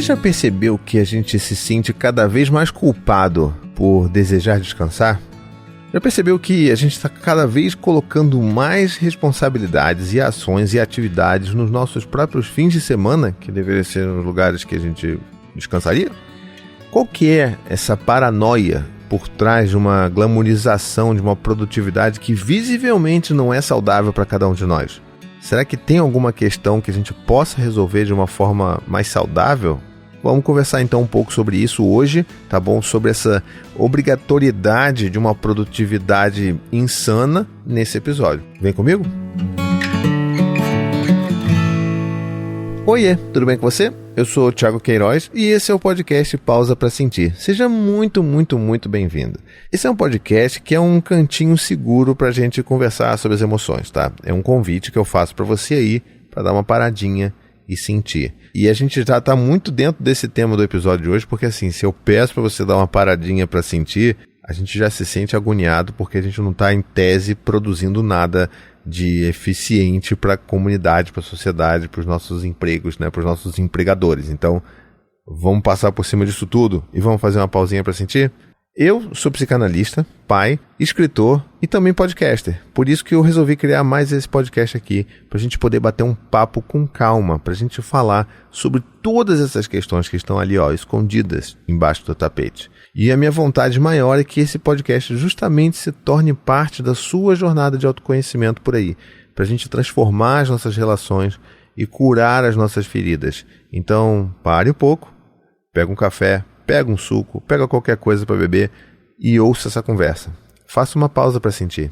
Você já percebeu que a gente se sente cada vez mais culpado por desejar descansar? Já percebeu que a gente está cada vez colocando mais responsabilidades e ações e atividades nos nossos próprios fins de semana, que deveriam ser nos lugares que a gente descansaria? Qual que é essa paranoia por trás de uma glamorização de uma produtividade que visivelmente não é saudável para cada um de nós? Será que tem alguma questão que a gente possa resolver de uma forma mais saudável? Vamos conversar então um pouco sobre isso hoje, tá bom? Sobre essa obrigatoriedade de uma produtividade insana nesse episódio. Vem comigo? Oiê, tudo bem com você? Eu sou o Thiago Queiroz e esse é o podcast Pausa para Sentir. Seja muito bem-vindo. Esse é um podcast que é um cantinho seguro para a gente conversar sobre as emoções, tá? É um convite que eu faço para você aí, para dar uma paradinha e sentir. E a gente já está muito dentro desse tema do episódio de hoje, porque assim, se eu peço para você dar uma paradinha para sentir, a gente já se sente agoniado porque a gente não está em tese produzindo nada de eficiente para a comunidade, para a sociedade, para os nossos empregos, né, para os nossos empregadores. Então, vamos passar por cima disso tudo e vamos fazer uma pausinha para sentir? Eu sou psicanalista, pai, escritor e também podcaster. Por isso que eu resolvi criar mais esse podcast aqui, para a gente poder bater um papo com calma, para a gente falar sobre todas essas questões que estão ali, escondidas embaixo do tapete. E a minha vontade maior é que esse podcast justamente se torne parte da sua jornada de autoconhecimento por aí, para a gente transformar as nossas relações e curar as nossas feridas. Então, pare um pouco, pega um café, pega um suco, pega qualquer coisa para beber e ouça essa conversa. Faça uma pausa para sentir.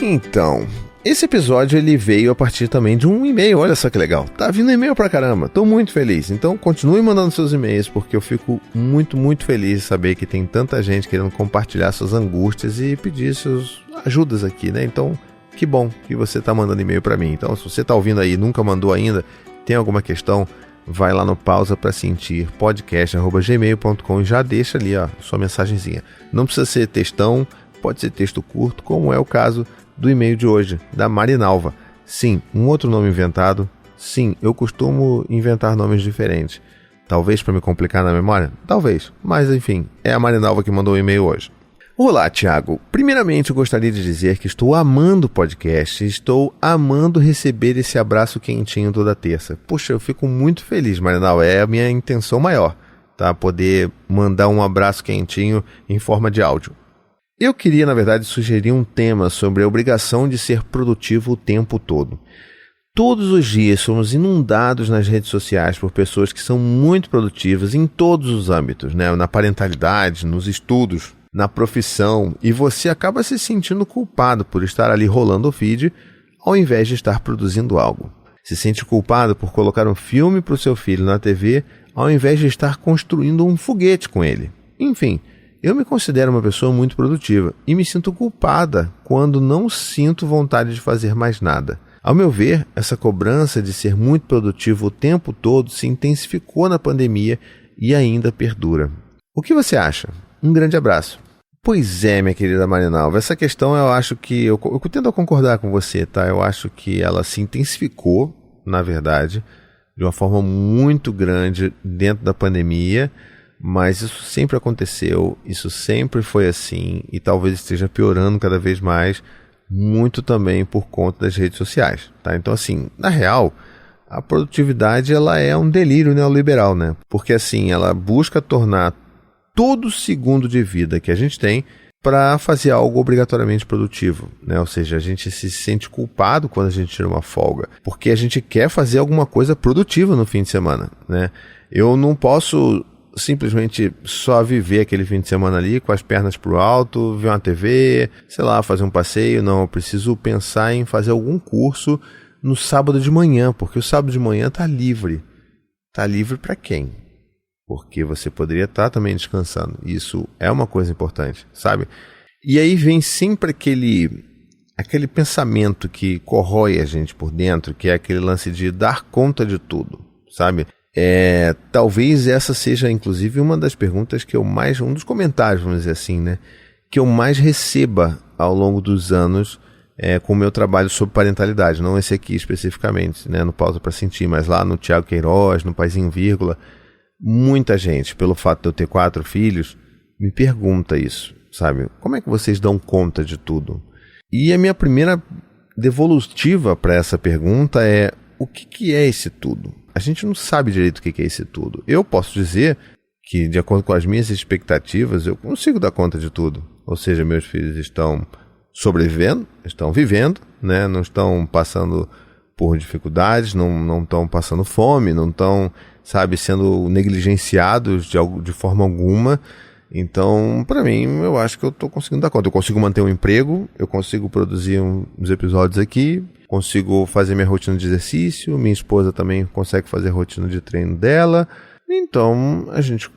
Então, esse episódio ele veio a partir também de um e-mail, olha só que legal. Tá vindo e-mail pra caramba, tô muito feliz. Então continue mandando seus e-mails, porque eu fico muito feliz de saber que tem tanta gente querendo compartilhar suas angústias e pedir suas ajudas aqui, né? Então, que bom que você tá mandando e-mail pra mim. Então, se você tá ouvindo aí e nunca mandou ainda, tem alguma questão, vai lá no Pausa Pra Sentir, podcast@gmail.com e já deixa ali, sua mensagenzinha. Não precisa ser textão, pode ser texto curto, como é o caso do e-mail de hoje, da Marinalva. Sim, um outro nome inventado. Sim, eu costumo inventar nomes diferentes. Talvez para me complicar na memória? Talvez, mas enfim, é a Marinalva que mandou o e-mail hoje. Olá, Thiago. Primeiramente, eu gostaria de dizer que estou amando o podcast, estou amando receber esse abraço quentinho toda terça. Poxa, eu fico muito feliz, Marinalva, é a minha intenção maior, tá? Poder mandar um abraço quentinho em forma de áudio. Eu queria, na verdade, sugerir um tema sobre a obrigação de ser produtivo o tempo todo. Todos os dias somos inundados nas redes sociais por pessoas que são muito produtivas em todos os âmbitos, né? Na parentalidade, nos estudos, na profissão, e você acaba se sentindo culpado por estar ali rolando o feed ao invés de estar produzindo algo. Se sente culpado por colocar um filme para o seu filho na TV ao invés de estar construindo um foguete com ele. Enfim, eu me considero uma pessoa muito produtiva e me sinto culpada quando não sinto vontade de fazer mais nada. Ao meu ver, essa cobrança de ser muito produtivo o tempo todo se intensificou na pandemia e ainda perdura. O que você acha? Um grande abraço. Pois é, minha querida Marinalva, essa questão eu acho que... Eu tento concordar com você, tá? Eu acho que ela se intensificou, na verdade, de uma forma muito grande dentro da pandemia. Mas isso sempre aconteceu, isso sempre foi assim e talvez esteja piorando cada vez mais, muito também por conta das redes sociais, tá? Então assim, na real, a produtividade ela é um delírio neoliberal, né? Porque assim, ela busca tornar todo segundo de vida que a gente tem para fazer algo obrigatoriamente produtivo, né? Ou seja, a gente se sente culpado quando a gente tira uma folga, porque a gente quer fazer alguma coisa produtiva no fim de semana, né? Eu não posso simplesmente só viver aquele fim de semana ali com as pernas pro alto, ver uma TV, sei lá, fazer um passeio. Não, eu preciso pensar em fazer algum curso no sábado de manhã, porque o sábado de manhã tá livre. Tá livre para quem? Porque você poderia estar também descansando. Isso é uma coisa importante, sabe? E aí vem sempre aquele pensamento que corrói a gente por dentro, que é aquele lance de dar conta de tudo, sabe? Talvez essa seja inclusive uma das perguntas que um dos comentários, vamos dizer assim, né, que eu mais receba ao longo dos anos com o meu trabalho sobre parentalidade, não esse aqui especificamente, né, no Pausa para Sentir, mas lá no Thiago Queiroz, no Paizinho Vírgula, muita gente, pelo fato de eu ter 4 filhos, me pergunta isso, sabe? Como é que vocês dão conta de tudo? E a minha primeira devolutiva para essa pergunta é: o que é esse tudo? A gente não sabe direito o que é esse tudo. Eu posso dizer que, de acordo com as minhas expectativas, eu consigo dar conta de tudo. Ou seja, meus filhos estão sobrevivendo, estão vivendo, né? Não estão passando por dificuldades, não estão passando fome, não estão, sabe, sendo negligenciados de forma alguma. Então, para mim, eu acho que eu estou conseguindo dar conta. Eu consigo manter um emprego, eu consigo produzir uns episódios aqui, consigo fazer minha rotina de exercício, minha esposa também consegue fazer a rotina de treino dela. Então, a gente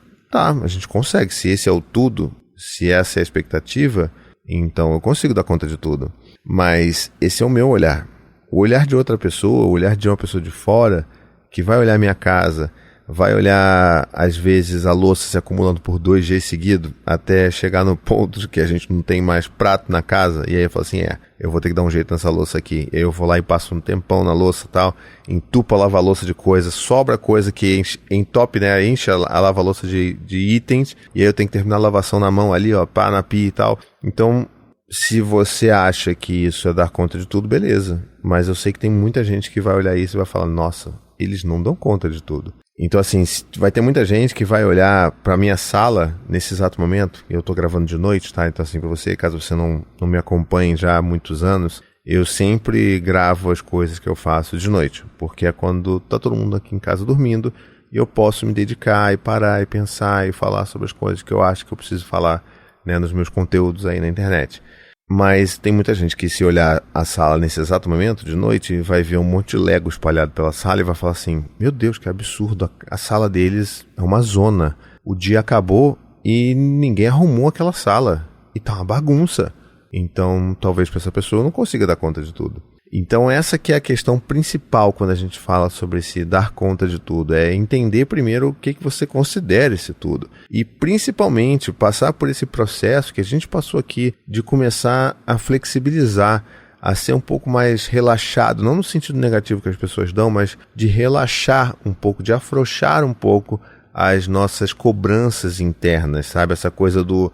consegue. Se esse é o tudo, se essa é a expectativa, então eu consigo dar conta de tudo. Mas esse é o meu olhar. O olhar de outra pessoa, o olhar de uma pessoa de fora, que vai olhar minha casa, vai olhar, às vezes, a louça se acumulando por 2 dias seguidos, até chegar no ponto de que a gente não tem mais prato na casa, e aí eu falo assim, eu vou ter que dar um jeito nessa louça aqui. E aí eu vou lá e passo um tempão na louça e tal, entupo a lava-louça de coisa, sobra coisa que entope, né, enche a lava-louça de itens, e aí eu tenho que terminar a lavação na mão ali, ó, pá, na pia e tal. Então, se você acha que isso é dar conta de tudo, beleza. Mas eu sei que tem muita gente que vai olhar isso e vai falar, nossa, eles não dão conta de tudo. Então, assim, vai ter muita gente que vai olhar pra minha sala nesse exato momento. Eu tô gravando de noite, tá? Então, assim, pra você, caso você não me acompanhe já há muitos anos, eu sempre gravo as coisas que eu faço de noite, porque é quando tá todo mundo aqui em casa dormindo e eu posso me dedicar e parar e pensar e falar sobre as coisas que eu acho que eu preciso falar, né, nos meus conteúdos aí na internet. Mas tem muita gente que, se olhar a sala nesse exato momento, de noite, vai ver um monte de Lego espalhado pela sala e vai falar assim, meu Deus, que absurdo, a sala deles é uma zona. O dia acabou e ninguém arrumou aquela sala. E tá uma bagunça. Então, talvez para essa pessoa eu não consiga dar conta de tudo. Então, essa que é a questão principal quando a gente fala sobre esse dar conta de tudo. É entender primeiro o que você considera esse tudo. E, principalmente, passar por esse processo que a gente passou aqui de começar a flexibilizar, a ser um pouco mais relaxado, não no sentido negativo que as pessoas dão, mas de relaxar um pouco, de afrouxar um pouco as nossas cobranças internas, sabe? Essa coisa do,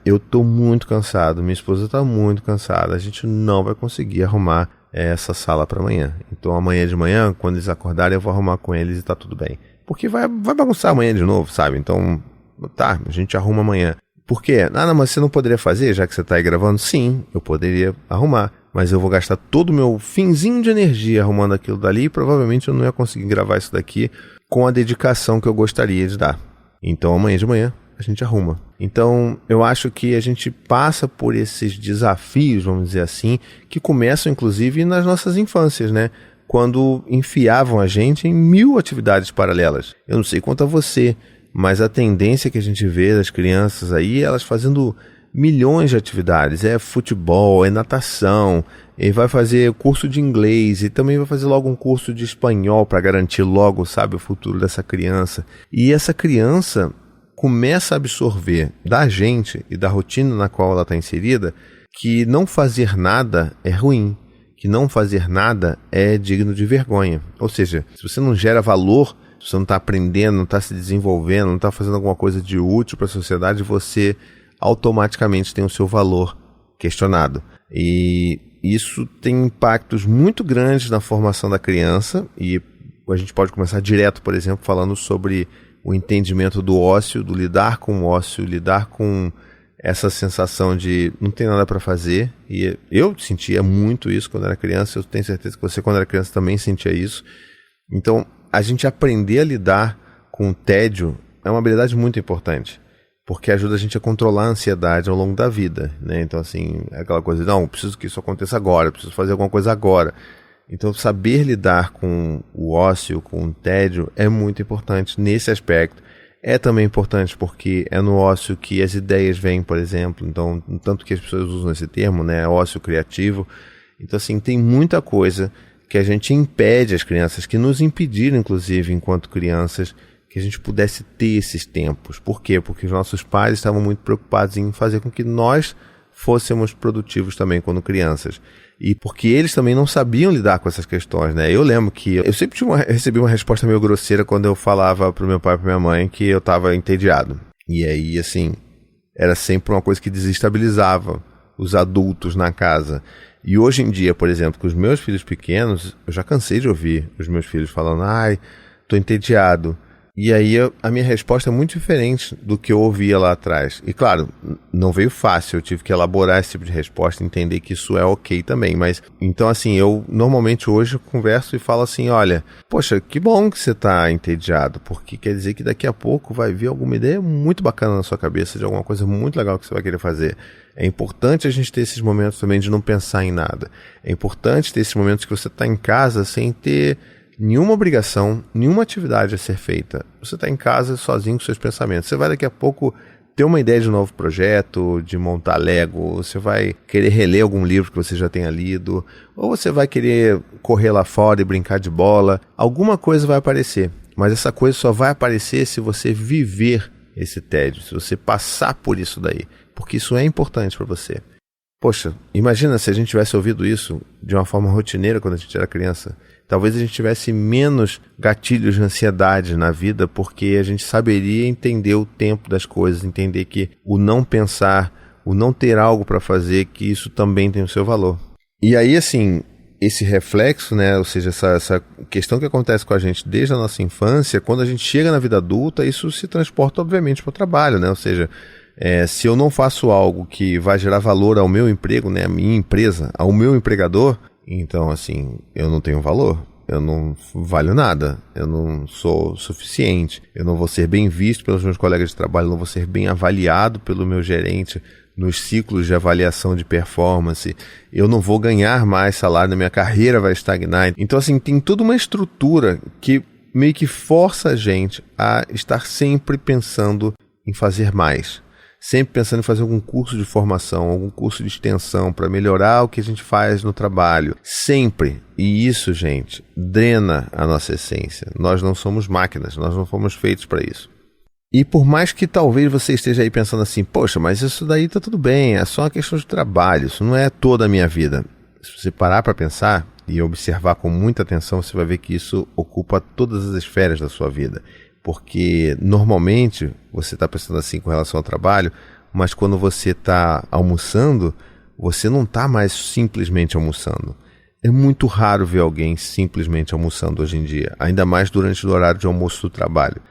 eu tô muito cansado, minha esposa tá muito cansada, a gente não vai conseguir arrumar essa sala para amanhã. Então amanhã de manhã, quando eles acordarem, eu vou arrumar com eles e tá tudo bem. Porque vai bagunçar amanhã de novo, sabe? Então, tá, a gente arruma amanhã. Por quê? Não, mas você não poderia fazer, já que você tá aí gravando? Sim, eu poderia arrumar. Mas eu vou gastar todo o meu finzinho de energia arrumando aquilo dali e provavelmente eu não ia conseguir gravar isso daqui com a dedicação que eu gostaria de dar. Então amanhã de manhã a gente arruma. Então eu acho que a gente passa por esses desafios, vamos dizer assim, que começam inclusive nas nossas infâncias, né? Quando enfiavam a gente em 1000 atividades paralelas. Eu não sei quanto a você, mas a tendência que a gente vê das crianças aí, elas fazendo milhões de atividades, é futebol, é natação, e vai fazer curso de inglês e também vai fazer logo um curso de espanhol para garantir logo, sabe, o futuro dessa criança. E essa criança começa a absorver da gente e da rotina na qual ela está inserida que não fazer nada é ruim, que não fazer nada é digno de vergonha. Ou seja, se você não gera valor, se você não está aprendendo, não está se desenvolvendo, não está fazendo alguma coisa de útil para a sociedade, você automaticamente tem o seu valor questionado. E isso tem impactos muito grandes na formação da criança, e a gente pode começar direto, por exemplo, falando sobre o entendimento do ócio, do lidar com o ócio, lidar com essa sensação de não ter nada para fazer. E eu sentia muito isso quando era criança, eu tenho certeza que você, quando era criança, também sentia isso. Então, a gente aprender a lidar com o tédio é uma habilidade muito importante, porque ajuda a gente a controlar a ansiedade ao longo da vida, né? Então, assim, é aquela coisa de, não, eu preciso que isso aconteça agora, eu preciso fazer alguma coisa agora. Então, saber lidar com o ócio, com o tédio, é muito importante nesse aspecto. É também importante porque é no ócio que as ideias vêm, por exemplo. Então, tanto que as pessoas usam esse termo, né? Ócio criativo. Então, assim, tem muita coisa que a gente impede as crianças, que nos impediram, inclusive, enquanto crianças, que a gente pudesse ter esses tempos. Por quê? Porque os nossos pais estavam muito preocupados em fazer com que nós fôssemos produtivos também quando crianças. E porque eles também não sabiam lidar com essas questões, né? Eu lembro que eu sempre recebi uma resposta meio grosseira quando eu falava pro meu pai e pra minha mãe que eu tava entediado. E aí, assim, era sempre uma coisa que desestabilizava os adultos na casa. E hoje em dia, por exemplo, com os meus filhos pequenos, eu já cansei de ouvir os meus filhos falando, ai, tô entediado. E aí a minha resposta é muito diferente do que eu ouvia lá atrás. E claro, não veio fácil, eu tive que elaborar esse tipo de resposta, entender que isso é ok também. Mas, então assim, eu normalmente hoje converso e falo assim, olha, poxa, que bom que você tá entediado, porque quer dizer que daqui a pouco vai vir alguma ideia muito bacana na sua cabeça, de alguma coisa muito legal que você vai querer fazer. É importante a gente ter esses momentos também de não pensar em nada. É importante ter esses momentos que você tá em casa sem ter nenhuma obrigação, nenhuma atividade a ser feita. Você está em casa sozinho com seus pensamentos. Você vai daqui a pouco ter uma ideia de um novo projeto, de montar Lego, você vai querer reler algum livro que você já tenha lido, ou você vai querer correr lá fora e brincar de bola. Alguma coisa vai aparecer, mas essa coisa só vai aparecer se você viver esse tédio, se você passar por isso daí, porque isso é importante para você. Poxa, imagina se a gente tivesse ouvido isso de uma forma rotineira quando a gente era criança. Talvez a gente tivesse menos gatilhos de ansiedade na vida, porque a gente saberia entender o tempo das coisas, entender que o não pensar, o não ter algo para fazer, que isso também tem o seu valor. E aí, assim, esse reflexo, né, ou seja, essa questão que acontece com a gente desde a nossa infância, quando a gente chega na vida adulta, isso se transporta, obviamente, para o trabalho, né? Ou seja, se eu não faço algo que vai gerar valor ao meu emprego, né, à minha empresa, ao meu empregador, então, assim, eu não tenho valor, eu não valho nada, eu não sou suficiente, eu não vou ser bem visto pelos meus colegas de trabalho, eu não vou ser bem avaliado pelo meu gerente nos ciclos de avaliação de performance, eu não vou ganhar mais salário, a minha carreira vai estagnar. Então, assim, tem toda uma estrutura que meio que força a gente a estar sempre pensando em fazer mais. Sempre pensando em fazer algum curso de formação, algum curso de extensão para melhorar o que a gente faz no trabalho. Sempre. E isso, gente, drena a nossa essência. Nós não somos máquinas, nós não fomos feitos para isso. E por mais que talvez você esteja aí pensando assim, poxa, mas isso daí tá tudo bem, é só uma questão de trabalho, isso não é toda a minha vida. Se você parar para pensar e observar com muita atenção, você vai ver que isso ocupa todas as esferas da sua vida. Porque normalmente você está pensando assim com relação ao trabalho, mas quando você está almoçando, você não está mais simplesmente almoçando. É muito raro ver alguém simplesmente almoçando hoje em dia, ainda mais durante o horário de almoço do trabalho.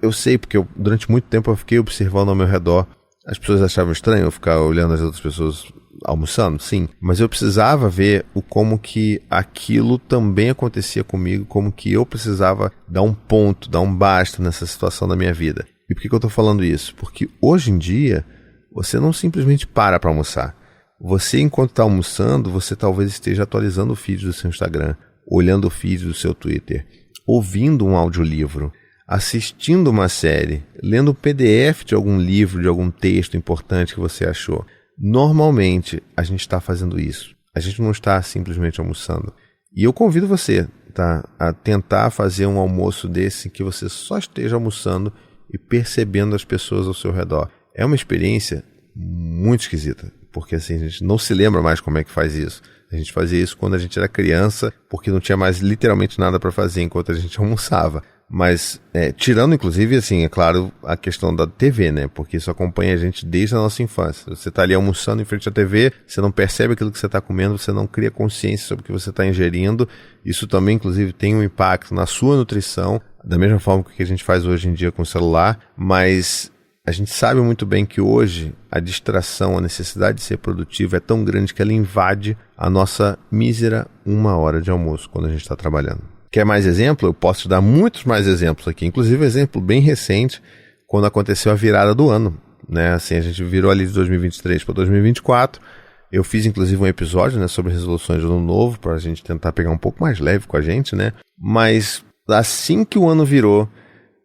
Eu sei porque durante muito tempo eu fiquei observando ao meu redor. As pessoas achavam estranho eu ficar olhando as outras pessoas almoçando, sim, mas eu precisava ver como que aquilo também acontecia comigo, como que eu precisava dar um ponto, dar um basta nessa situação da minha vida. E por que eu estou falando isso? Porque hoje em dia, você não simplesmente para almoçar. Você, enquanto está almoçando, você talvez esteja atualizando o feed do seu Instagram, olhando o feed do seu Twitter, ouvindo um audiolivro, assistindo uma série, lendo um PDF de algum livro, de algum texto importante que você achou. Normalmente, a gente está fazendo isso. A gente não está simplesmente almoçando. E eu convido você, tá, a tentar fazer um almoço desse que você só esteja almoçando e percebendo as pessoas ao seu redor. É uma experiência muito esquisita, porque assim, a gente não se lembra mais como é que faz isso. A gente fazia isso quando a gente era criança, porque não tinha mais literalmente nada para fazer enquanto a gente almoçava. Mas, tirando inclusive, assim, é claro, a questão da TV, né? Porque isso acompanha a gente desde a nossa infância. Você está ali almoçando em frente à TV, você não percebe aquilo que você está comendo, você não cria consciência sobre o que você está ingerindo. Isso também, inclusive, tem um impacto na sua nutrição, da mesma forma que a gente faz hoje em dia com o celular. Mas a gente sabe muito bem que hoje a distração, a necessidade de ser produtivo é tão grande que ela invade a nossa mísera 1 hora de almoço quando a gente está trabalhando. Quer mais exemplo? Eu posso te dar muitos mais exemplos aqui. Inclusive um exemplo bem recente, quando aconteceu a virada do ano, né? Assim, a gente virou ali de 2023 para 2024. Eu fiz inclusive um episódio, né, sobre resoluções de ano novo, para a gente tentar pegar um pouco mais leve com a gente, né? Mas assim que o ano virou,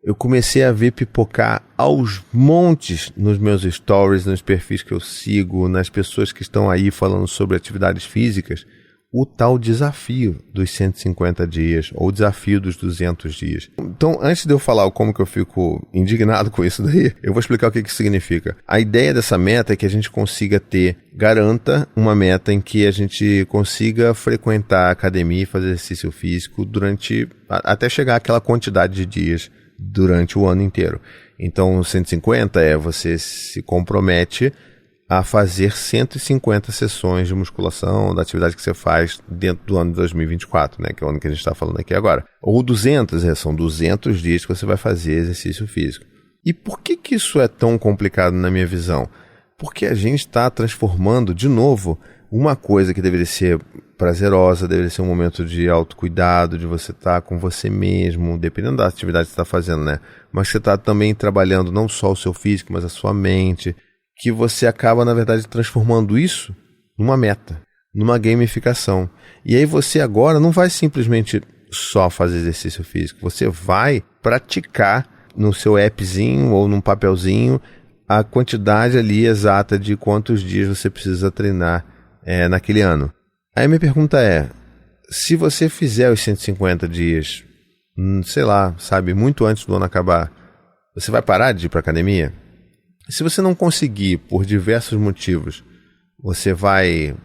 eu comecei a ver pipocar aos montes nos meus stories, nos perfis que eu sigo, nas pessoas que estão aí falando sobre atividades físicas, o tal desafio dos 150 dias ou o desafio dos 200 dias. Então, antes de eu falar como que eu fico indignado com isso daí, eu vou explicar o que significa. A ideia dessa meta é que a gente consiga garanta uma meta em que a gente consiga frequentar a academia e fazer exercício físico até chegar àquela quantidade de dias durante o ano inteiro. Então, 150 você se compromete a fazer 150 sessões de musculação da atividade que você faz dentro do ano de 2024, né, que é o ano que a gente está falando aqui agora. Ou 200, são 200 dias que você vai fazer exercício físico. E por que isso é tão complicado na minha visão? Porque a gente está transformando, de novo, uma coisa que deveria ser prazerosa, deveria ser um momento de autocuidado, de você estar com você mesmo, dependendo da atividade que você está fazendo, né? Mas você está também trabalhando não só o seu físico, mas a sua mente, que você acaba, na verdade, transformando isso numa meta, numa gamificação. E aí você agora não vai simplesmente só fazer exercício físico, você vai praticar no seu appzinho ou num papelzinho a quantidade ali exata de quantos dias você precisa treinar naquele ano. Aí minha pergunta se você fizer os 150 dias, sei lá, muito antes do ano acabar, você vai parar de ir para a academia? Se você não conseguir, por diversos motivos, você vai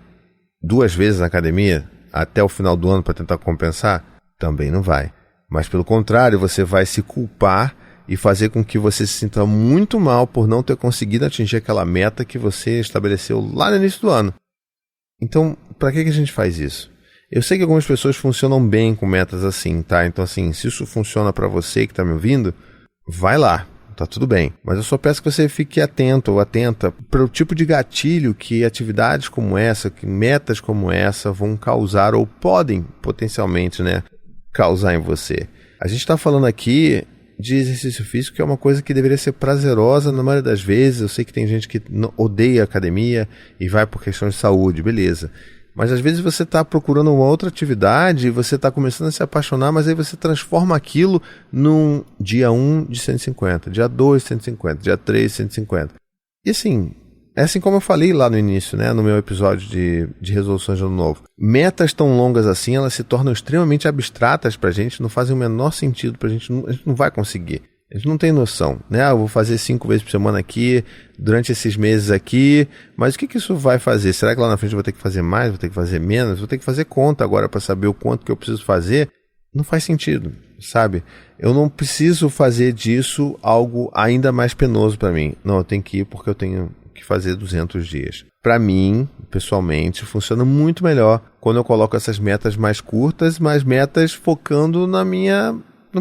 2 vezes na academia até o final do ano para tentar compensar? Também não vai. Mas pelo contrário, você vai se culpar e fazer com que você se sinta muito mal por não ter conseguido atingir aquela meta que você estabeleceu lá no início do ano. Então, para que a gente faz isso? Eu sei que algumas pessoas funcionam bem com metas assim, tá? Então, assim, se isso funciona para você que está me ouvindo, vai lá. Tá tudo bem, mas eu só peço que você fique atento ou atenta para o tipo de gatilho que atividades como essa, que metas como essa vão causar ou podem potencialmente, né, causar em você. A gente está falando aqui de exercício físico, que é uma coisa que deveria ser prazerosa na maioria das vezes. Eu sei que tem gente que odeia academia e vai por questão de saúde, beleza. Mas às vezes você está procurando uma outra atividade, você está começando a se apaixonar, mas aí você transforma aquilo num dia 1 de 150, dia 2 de 150, dia 3 de 150. E assim, é assim como eu falei lá no início, né, no meu episódio de resoluções de ano novo. Metas tão longas assim, elas se tornam extremamente abstratas para a gente, não fazem o menor sentido para a gente não vai conseguir. A gente não tem noção, né? Eu vou fazer 5 vezes por semana aqui, durante esses meses aqui, mas o que isso vai fazer? Será que lá na frente eu vou ter que fazer mais, vou ter que fazer menos? Vou ter que fazer conta agora para saber o quanto que eu preciso fazer? Não faz sentido, sabe? Eu não preciso fazer disso algo ainda mais penoso para mim. Não, eu tenho que ir porque eu tenho que fazer 200 dias. Para mim, pessoalmente, funciona muito melhor quando eu coloco essas metas mais curtas, mas metas focando no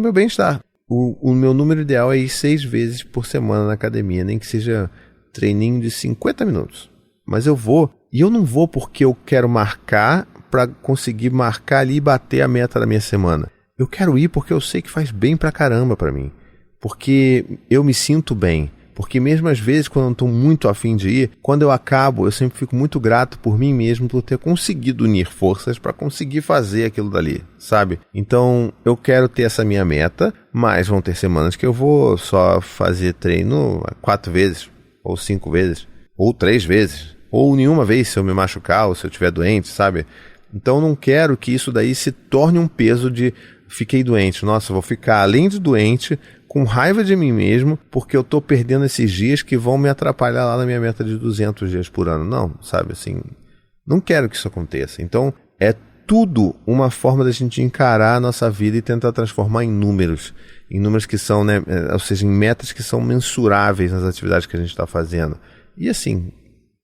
meu bem-estar. O meu número ideal é ir 6 vezes por semana na academia, nem que seja treininho de 50 minutos. Mas eu vou, e eu não vou porque eu quero marcar para conseguir marcar ali e bater a meta da minha semana. Eu quero ir porque eu sei que faz bem pra caramba pra mim. Porque eu me sinto bem. Porque mesmo às vezes, quando eu não estou muito afim de ir, quando eu acabo, eu sempre fico muito grato por mim mesmo por ter conseguido unir forças para conseguir fazer aquilo dali, sabe? Então, eu quero ter essa minha meta, mas vão ter semanas que eu vou só fazer treino 4 vezes, ou 5 vezes, ou 3 vezes, ou nenhuma vez se eu me machucar, ou se eu estiver doente, sabe? Então, eu não quero que isso daí se torne um peso de fiquei doente. Nossa, eu vou ficar, além de doente, com raiva de mim mesmo, porque eu estou perdendo esses dias que vão me atrapalhar lá na minha meta de 200 dias por ano. Não, sabe, assim, não quero que isso aconteça. Então, é tudo uma forma da gente encarar a nossa vida e tentar transformar em números que são, né, ou seja, em metas que são mensuráveis nas atividades que a gente está fazendo. E assim,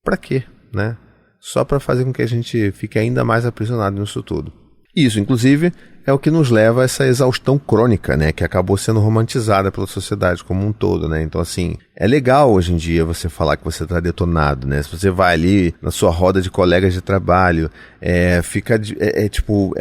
para quê, né? Só para fazer com que a gente fique ainda mais aprisionado nisso tudo. Isso, inclusive, é o que nos leva a essa exaustão crônica, né, que acabou sendo romantizada pela sociedade como um todo, né? Então, assim, é legal hoje em dia você falar que você está detonado, né? Se você vai ali na sua roda de colegas de trabalho, é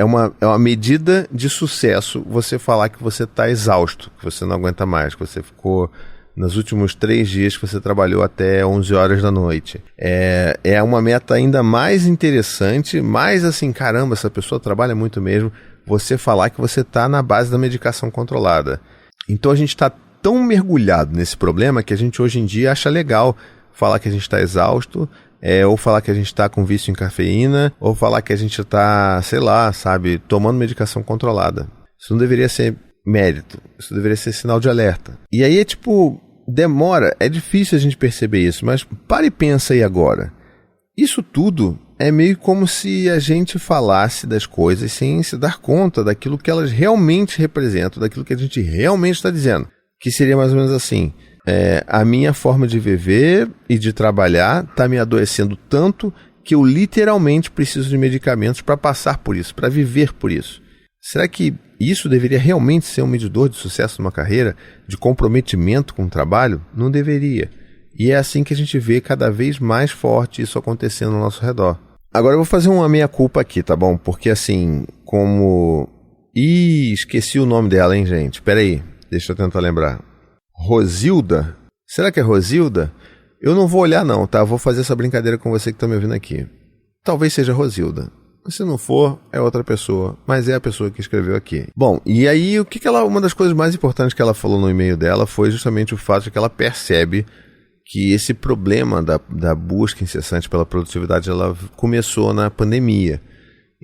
uma medida de sucesso você falar que você está exausto, que você não aguenta mais, que você ficou nos últimos 3 dias que você trabalhou até 11 horas da noite. É uma meta ainda mais interessante, mais assim, caramba, essa pessoa trabalha muito mesmo, você falar que você está na base da medicação controlada. Então a gente está tão mergulhado nesse problema que a gente hoje em dia acha legal falar que a gente está exausto ou falar que a gente tá com vício em cafeína, ou falar que a gente tá, sei lá, sabe, tomando medicação controlada. Isso não deveria ser mérito, isso deveria ser sinal de alerta. E aí demora, é difícil a gente perceber isso, mas para e pensa aí agora. Isso tudo é meio como se a gente falasse das coisas sem se dar conta daquilo que elas realmente representam, daquilo que a gente realmente está dizendo. Que seria mais ou menos assim, a minha forma de viver e de trabalhar está me adoecendo tanto que eu literalmente preciso de medicamentos para passar por isso, para viver por isso. Será que isso deveria realmente ser um medidor de sucesso numa carreira, de comprometimento com o trabalho? Não deveria. E é assim que a gente vê cada vez mais forte isso acontecendo ao nosso redor. Agora eu vou fazer uma meia-culpa aqui, tá bom? Porque assim, esqueci o nome dela, hein, gente? Peraí, deixa eu tentar lembrar. Rosilda? Será que é Rosilda? Eu não vou olhar não, tá? Vou fazer essa brincadeira com você que tá me ouvindo aqui. Talvez seja Rosilda. Se não for, é outra pessoa, mas é a pessoa que escreveu aqui. Bom, e aí uma das coisas mais importantes que ela falou no e-mail dela foi justamente o fato de que ela percebe que esse problema da busca incessante pela produtividade, ela começou na pandemia.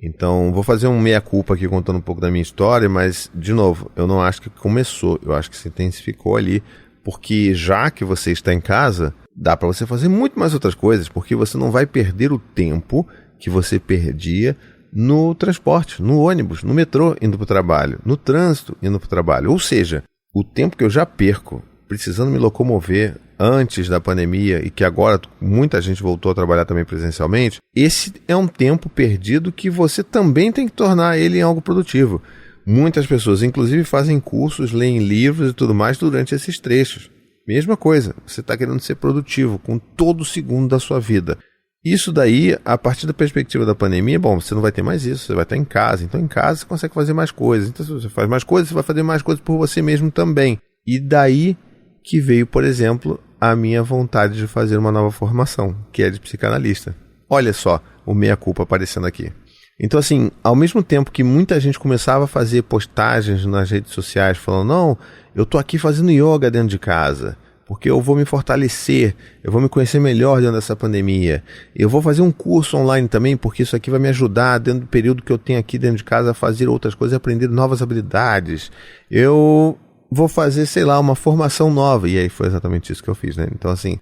Então, vou fazer um meia-culpa aqui contando um pouco da minha história, mas, de novo, eu não acho que começou, eu acho que se intensificou ali, porque já que você está em casa, dá para você fazer muito mais outras coisas, porque você não vai perder o tempo que você perdia no transporte, no ônibus, no metrô indo para o trabalho, no trânsito indo para o trabalho. Ou seja, o tempo que eu já perco precisando me locomover antes da pandemia e que agora muita gente voltou a trabalhar também presencialmente, esse é um tempo perdido que você também tem que tornar ele em algo produtivo. Muitas pessoas, inclusive, fazem cursos, leem livros e tudo mais durante esses trechos. Mesma coisa, você está querendo ser produtivo com todo segundo da sua vida. Isso daí, a partir da perspectiva da pandemia, bom, você não vai ter mais isso, você vai estar em casa. Então, em casa, você consegue fazer mais coisas. Então, se você faz mais coisas, você vai fazer mais coisas por você mesmo também. E daí que veio, por exemplo, a minha vontade de fazer uma nova formação, que é de psicanalista. Olha só o meia-culpa aparecendo aqui. Então, assim, ao mesmo tempo que muita gente começava a fazer postagens nas redes sociais falando, não, eu tô aqui fazendo yoga dentro de casa, porque eu vou me fortalecer, eu vou me conhecer melhor dentro dessa pandemia. Eu vou fazer um curso online também, porque isso aqui vai me ajudar dentro do período que eu tenho aqui dentro de casa a fazer outras coisas e aprender novas habilidades. Eu vou fazer, sei lá, uma formação nova. E aí foi exatamente isso que eu fiz, né? Então, assim,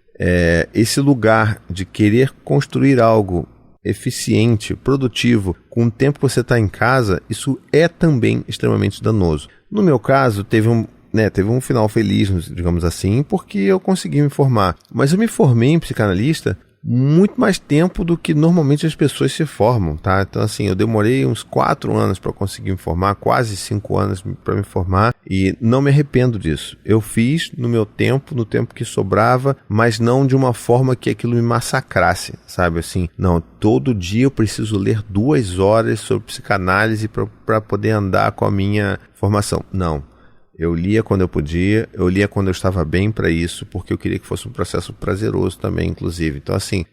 esse lugar de querer construir algo eficiente, produtivo, com o tempo que você está em casa, isso é também extremamente danoso. No meu caso, teve um final feliz, digamos assim, porque eu consegui me formar. Mas eu me formei em psicanalista muito mais tempo do que normalmente as pessoas se formam, tá? Então, assim, eu demorei uns 4 anos para conseguir me formar, quase 5 anos para me formar, e não me arrependo disso. Eu fiz no meu tempo, no tempo que sobrava, mas não de uma forma que aquilo me massacrasse, sabe? Assim, não, todo dia eu preciso ler 2 horas sobre psicanálise para poder andar com a minha formação. Não. Eu lia quando eu podia, eu lia quando eu estava bem para isso, porque eu queria que fosse um processo prazeroso também, inclusive. Então, assim,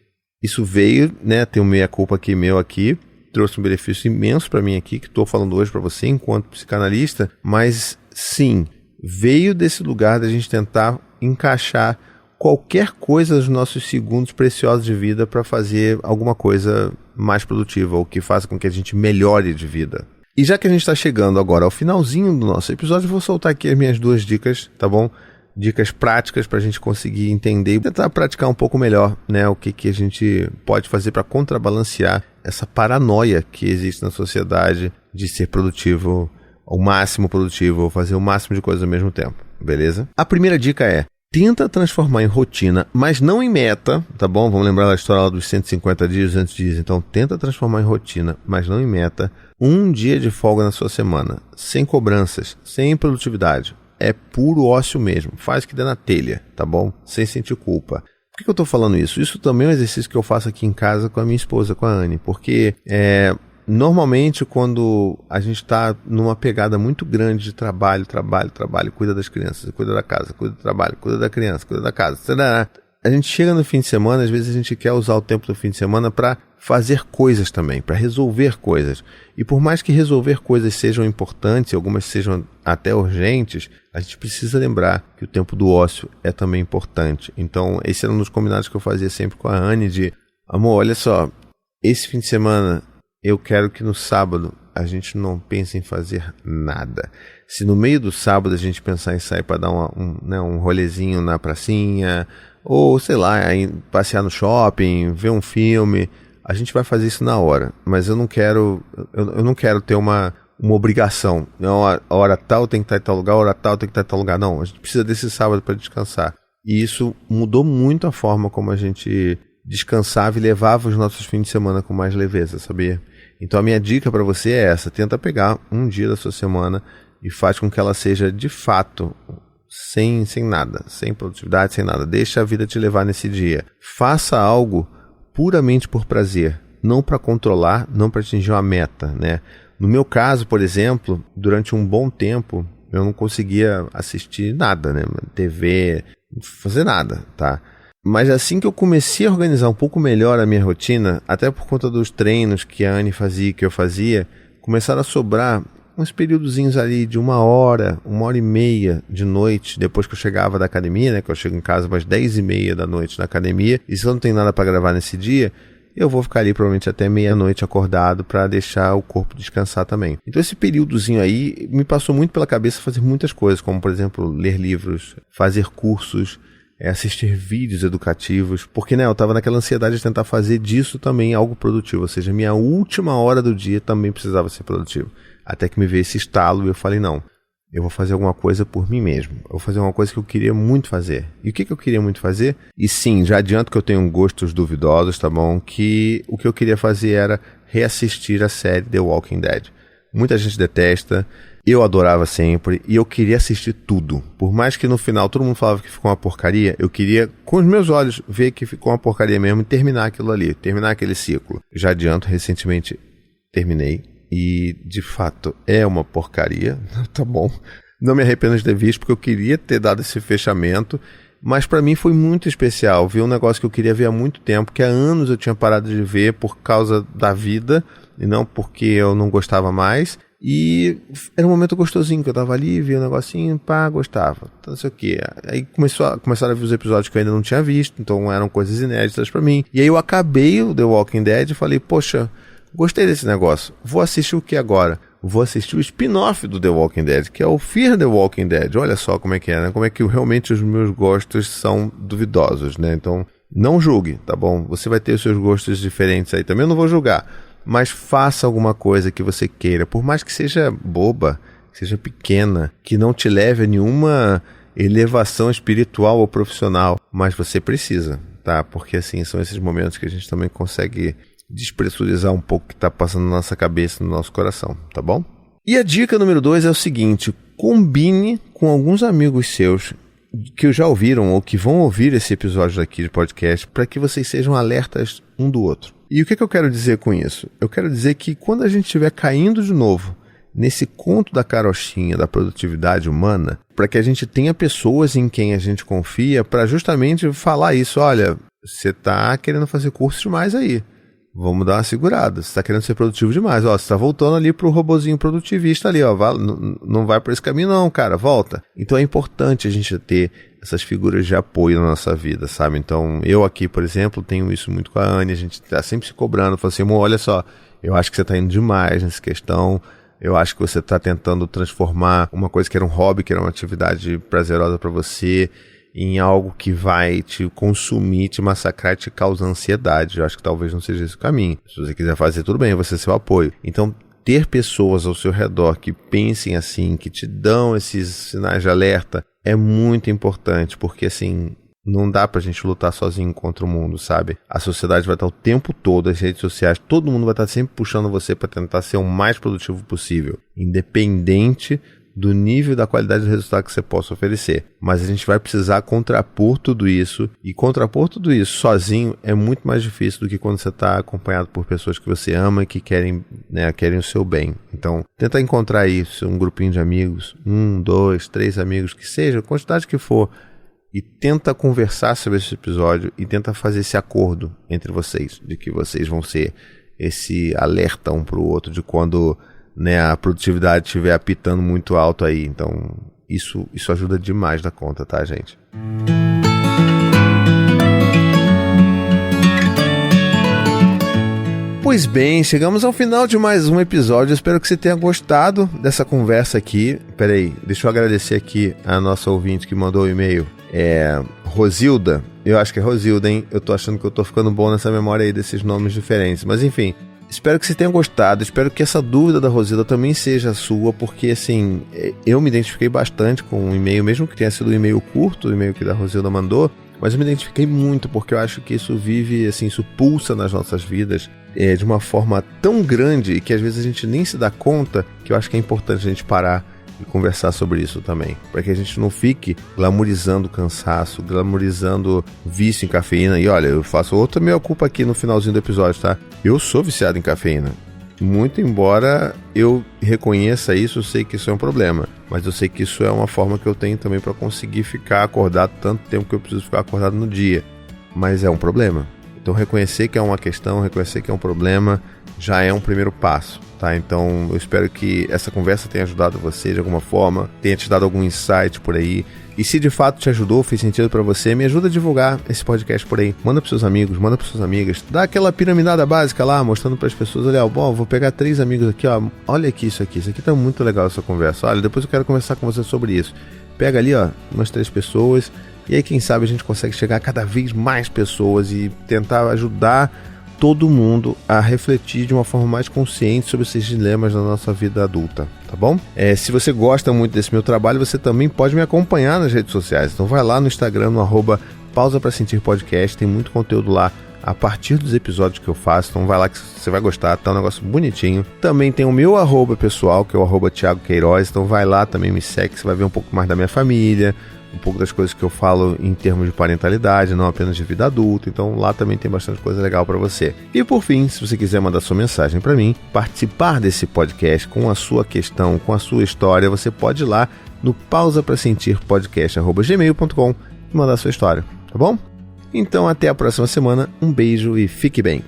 isso veio, né, tem um meia-culpa aqui, trouxe um benefício imenso para mim aqui, que estou falando hoje para você enquanto psicanalista, mas sim, veio desse lugar da gente tentar encaixar qualquer coisa dos nossos segundos preciosos de vida para fazer alguma coisa mais produtiva, ou que faça com que a gente melhore de vida. E já que a gente está chegando agora ao finalzinho do nosso episódio, eu vou soltar aqui as minhas 2 dicas, tá bom? Dicas práticas para a gente conseguir entender e tentar praticar um pouco melhor, né? O que a gente pode fazer para contrabalancear essa paranoia que existe na sociedade de ser produtivo, ao máximo produtivo, ou fazer o máximo de coisas ao mesmo tempo, beleza? A primeira dica é: tenta transformar em rotina, mas não em meta, tá bom? Vamos lembrar da história lá dos 150 dias, 200 dias. Então, tenta transformar em rotina, mas não em meta, um dia de folga na sua semana, sem cobranças, sem produtividade. É puro ócio mesmo. Faz o que der na telha, tá bom? Sem sentir culpa. Por que eu tô falando isso? Isso também é um exercício que eu faço aqui em casa com a minha esposa, com a Anne, porque normalmente, quando a gente está numa pegada muito grande de trabalho, cuida das crianças, cuida da casa, cuida do trabalho, cuida da criança, cuida da casa, a gente chega no fim de semana, às vezes a gente quer usar o tempo do fim de semana para fazer coisas também, para resolver coisas. E por mais que resolver coisas sejam importantes, algumas sejam até urgentes, a gente precisa lembrar que o tempo do ócio é também importante. Então, esse era um dos combinados que eu fazia sempre com a Anne de: amor, olha só, esse fim de semana eu quero que no sábado a gente não pense em fazer nada. Se no meio do sábado a gente pensar em sair para dar um rolezinho na pracinha, ou sei lá, passear no shopping, ver um filme, a gente vai fazer isso na hora. Mas eu não quero ter uma obrigação. Não, a hora tal tem que estar em tal lugar, a hora tal tem que estar em tal lugar. Não, a gente precisa desse sábado para descansar. E isso mudou muito a forma como a gente descansava e levava os nossos fins de semana com mais leveza, sabia? Então a minha dica para você é essa: tenta pegar um dia da sua semana e faz com que ela seja de fato sem nada, sem produtividade, sem nada. Deixa a vida te levar nesse dia. Faça algo puramente por prazer, não para controlar, não para atingir uma meta, né? No meu caso, por exemplo, durante um bom tempo eu não conseguia assistir nada, né? TV, não fazer nada, tá? Mas assim que eu comecei a organizar um pouco melhor a minha rotina, até por conta dos treinos que a Anne fazia e que eu fazia, começaram a sobrar uns períodozinhos ali de 1h30 de noite, depois que eu chegava da academia, né? Que eu chego em casa umas 10h30 da noite na academia, e se eu não tenho nada para gravar nesse dia, eu vou ficar ali provavelmente até meia-noite acordado para deixar o corpo descansar também. Então esse períodozinho aí me passou muito pela cabeça fazer muitas coisas, como por exemplo ler livros, fazer cursos, assistir vídeos educativos, porque né, eu estava naquela ansiedade de tentar fazer disso também algo produtivo, ou seja, minha última hora do dia também precisava ser produtivo. Até que me veio esse estalo e eu falei, não, eu vou fazer alguma coisa por mim mesmo, eu vou fazer uma coisa que eu queria muito fazer. E o que eu queria muito fazer? E sim, já adianto que eu tenho gostos duvidosos, tá bom? Que o que eu queria fazer era reassistir a série The Walking Dead. Muita gente detesta, eu adorava sempre e eu queria assistir tudo. Por mais que no final todo mundo falava que ficou uma porcaria, eu queria, com os meus olhos, ver que ficou uma porcaria mesmo e terminar aquilo ali, terminar aquele ciclo. Já adianto, recentemente terminei e, de fato, é uma porcaria, tá bom? Não me arrependo de ter visto, porque eu queria ter dado esse fechamento, mas pra mim foi muito especial ver um negócio que eu queria ver há muito tempo, que há anos eu tinha parado de ver por causa da vida, e não porque eu não gostava mais. E era um momento gostosinho, que eu tava ali, via um negocinho, pá, gostava, então, não sei o que. Aí começaram a ver os episódios que eu ainda não tinha visto, então eram coisas inéditas pra mim. E aí eu acabei o The Walking Dead e falei, poxa, gostei desse negócio, vou assistir o que agora? Vou assistir o spin-off do The Walking Dead, que é o Fear the Walking Dead. Olha só como é que é, né? Como é que realmente os meus gostos são duvidosos, né? Então, não julgue, tá bom? Você vai ter os seus gostos diferentes aí também, eu não vou julgar. Mas faça alguma coisa que você queira, por mais que seja boba, que seja pequena, que não te leve a nenhuma elevação espiritual ou profissional, mas você precisa, tá? Porque assim, são esses momentos que a gente também consegue despressurizar um pouco o que está passando na nossa cabeça, no nosso coração, tá bom? E a dica número 2 é o seguinte: combine com alguns amigos seus que já ouviram ou que vão ouvir esse episódio aqui de podcast para que vocês sejam alertas um do outro. E o que eu quero dizer com isso? Eu quero dizer que quando a gente estiver caindo de novo nesse conto da carochinha da produtividade humana, para que a gente tenha pessoas em quem a gente confia para justamente falar isso: olha, você está querendo fazer curso demais aí, vamos dar uma segurada, você está querendo ser produtivo demais, ó, você está voltando ali pro robozinho produtivista ali, ó, não vai por esse caminho não, cara, volta. Então é importante a gente ter essas figuras de apoio na nossa vida, sabe? Então eu aqui, por exemplo, tenho isso muito com a Anne, a gente está sempre se cobrando, fala assim, amor, olha só, eu acho que você está indo demais nessa questão, eu acho que você está tentando transformar uma coisa que era um hobby, que era uma atividade prazerosa para você, em algo que vai te consumir, te massacrar, te causar ansiedade. Eu acho que talvez não seja esse o caminho. Se você quiser fazer, tudo bem, você é seu apoio. Então, ter pessoas ao seu redor que pensem assim, que te dão esses sinais de alerta, é muito importante, porque assim, não dá pra gente lutar sozinho contra o mundo, sabe? A sociedade vai estar o tempo todo, as redes sociais, todo mundo vai estar sempre puxando você para tentar ser o mais produtivo possível, independente do nível da qualidade do resultado que você possa oferecer. Mas a gente vai precisar contrapor tudo isso, e contrapor tudo isso sozinho é muito mais difícil do que quando você está acompanhado por pessoas que você ama e que querem, né, querem o seu bem. Então, tenta encontrar isso, um grupinho de amigos, 1, 2, 3 amigos, que seja, a quantidade que for, e tenta conversar sobre esse episódio e tenta fazer esse acordo entre vocês, de que vocês vão ser esse alerta um para o outro de quando, né, a produtividade estiver apitando muito alto aí. Então isso ajuda demais na conta, tá, gente? Pois bem, chegamos ao final de mais um episódio. Espero que você tenha gostado dessa conversa aqui. Peraí, deixa eu agradecer aqui a nossa ouvinte que mandou o e-mail. Rosilda. Eu acho que é Rosilda, hein? Eu tô achando que eu tô ficando bom nessa memória aí desses nomes diferentes. Mas enfim, espero que você tenha gostado. Espero que essa dúvida da Rosilda também seja sua, porque assim, eu me identifiquei bastante com o e-mail, mesmo que tenha sido um e-mail curto, o e-mail que a Rosilda mandou. Mas eu me identifiquei muito, porque eu acho que isso vive, assim, isso pulsa nas nossas vidas de uma forma tão grande e que às vezes a gente nem se dá conta, que eu acho que é importante a gente parar e conversar sobre isso também. Para que a gente não fique glamourizando cansaço, glamourizando vício em cafeína. E olha, eu faço outra meia culpa aqui no finalzinho do episódio, tá? Eu sou viciado em cafeína. Muito embora eu reconheça isso, eu sei que isso é um problema. Mas eu sei que isso é uma forma que eu tenho também para conseguir ficar acordado tanto tempo que eu preciso ficar acordado no dia. Mas é um problema. Então reconhecer que é uma questão, reconhecer que é um problema, já é um primeiro passo, tá? Então eu espero que essa conversa tenha ajudado você de alguma forma, tenha te dado algum insight por aí. E se de fato te ajudou, fez sentido pra você, me ajuda a divulgar esse podcast por aí. Manda pros seus amigos, manda pras suas amigas. Dá aquela piramidada básica lá, mostrando pras pessoas, olha, bom, vou pegar 3 amigos aqui, ó. Olha aqui isso aqui tá muito legal essa conversa. Olha, depois eu quero conversar com você sobre isso. Pega ali, ó, umas 3 pessoas. E aí, quem sabe a gente consegue chegar a cada vez mais pessoas e tentar ajudar todo mundo a refletir de uma forma mais consciente sobre esses dilemas da nossa vida adulta, tá bom? Se você gosta muito desse meu trabalho, você também pode me acompanhar nas redes sociais. Então vai lá no Instagram, no @pausa pra sentir podcast, tem muito conteúdo lá a partir dos episódios que eu faço, então vai lá que você vai gostar, tá um negócio bonitinho. Também tem o meu @pessoal, que é o @Thiago Queiroz, então vai lá, também me segue, você vai ver um pouco mais da minha família, um pouco das coisas que eu falo em termos de parentalidade, não apenas de vida adulta, então lá também tem bastante coisa legal para você. E por fim, se você quiser mandar sua mensagem para mim, participar desse podcast com a sua questão, com a sua história, você pode ir lá no pausaprasentirpodcast@gmail.com e mandar sua história, tá bom? Então até a próxima semana, um beijo e fique bem.